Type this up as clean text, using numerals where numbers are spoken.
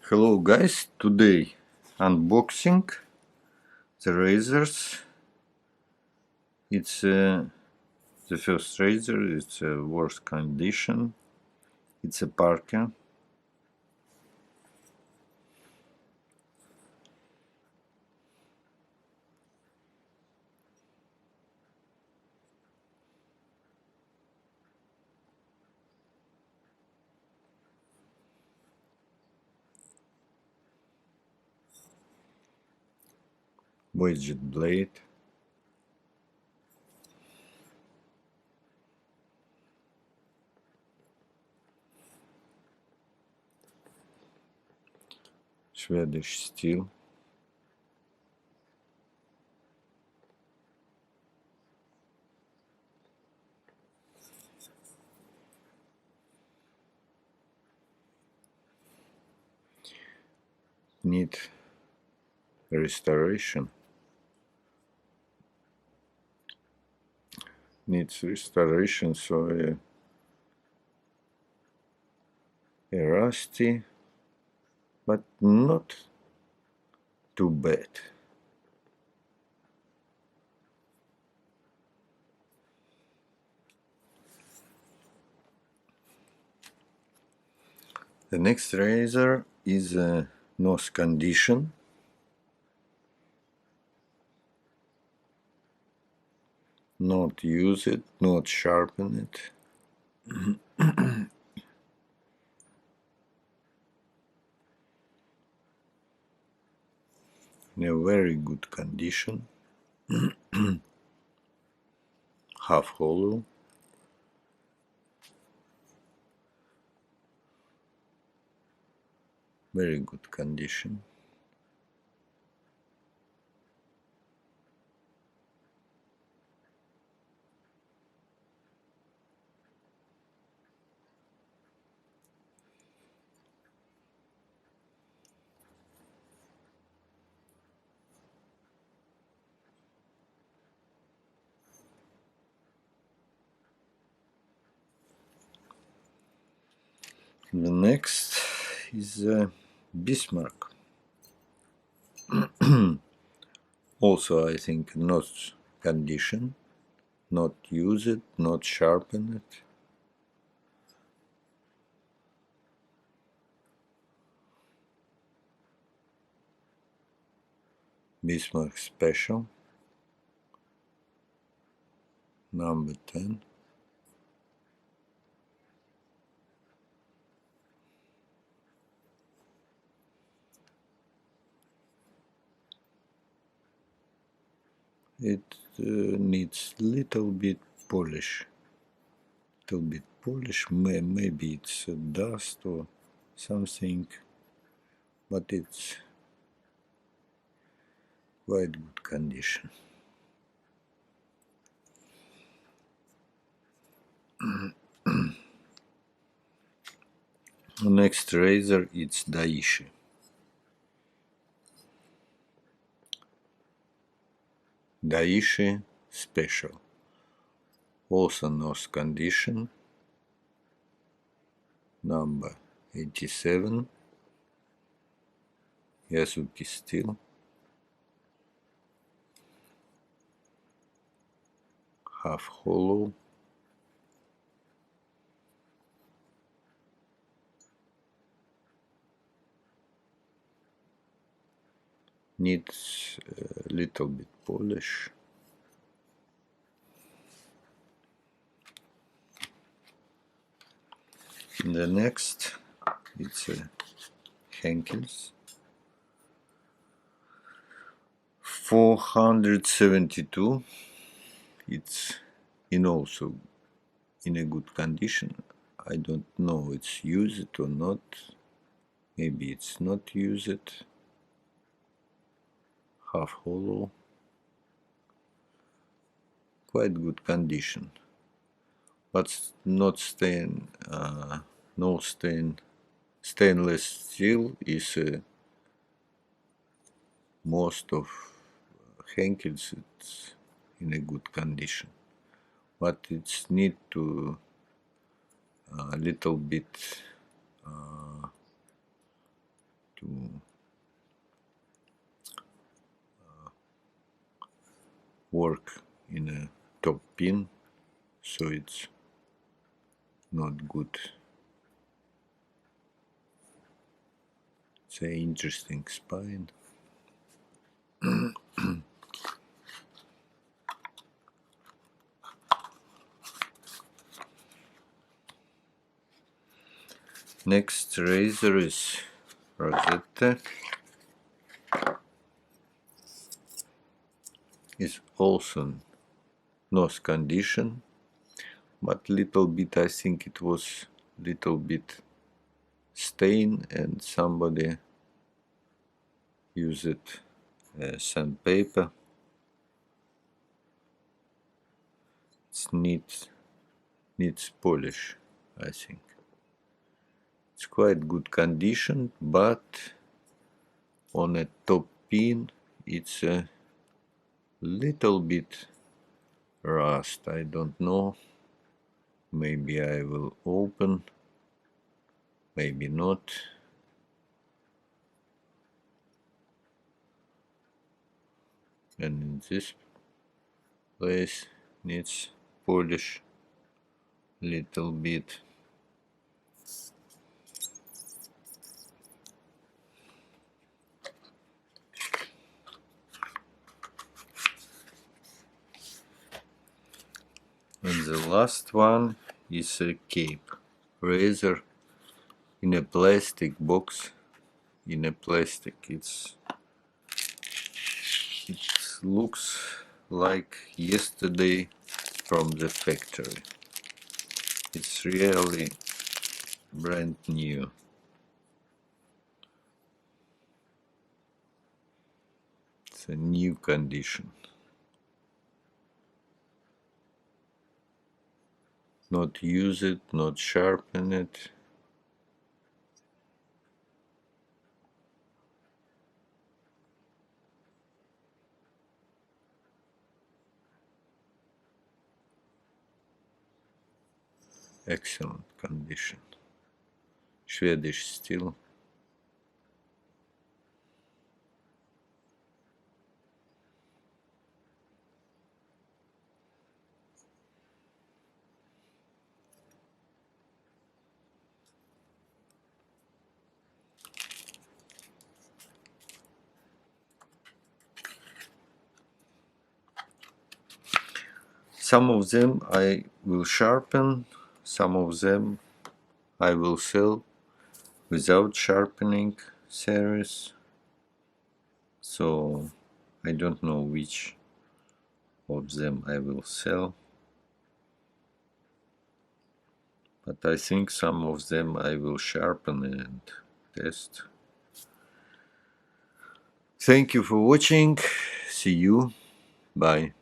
Hello guys, today unboxing the razors. It's the first razor, it's a worst condition. It's a Parker. Widget blade. Swedish steel. Need restoration. Needs restoration, so rusty, but not too bad. The next razor is a nose condition. Not use it, not sharpen it. In a very good condition. Half hollow. Very good condition. The next is Bismark. Also, I think not condition, not use it, not sharpen it. Bismark Special, number 10. It needs little bit polish. Maybe it's dust or something, but it's quite good condition. Next razor, it's Daishi. Daishi Special. Also nose condition, number 87. Yasuki steel. Half hollow. Needs a little bit polish. The next, it's a Henckels 472. It's also in a good condition. I don't know it's used or not. Maybe it's not used. Half hollow. Quite good condition, but not stain. No stain. Stainless steel is most of Henckels. It's in a good condition, but it's need to a little bit to work in a top pin, so it's not good. It's an interesting spine. Next razor is Rosette. Is also nose condition, but little bit, I think it was little bit stain and somebody used it as sandpaper. It needs polish, I think. It's quite good condition, but on a top pin it's a little bit rust. I don't know. Maybe I will open, maybe not. And in this place needs polish little bit. And the last one is a cape razor in a plastic box. In a plastic, it looks like yesterday from the factory. It's really brand new. It's a new condition. Not use it, not sharpen it. Excellent condition. Swedish steel. Some of them I will sharpen, some of them I will sell without sharpening series. So I don't know which of them I will sell, but I think some of them I will sharpen and test. Thank you for watching. See you. Bye.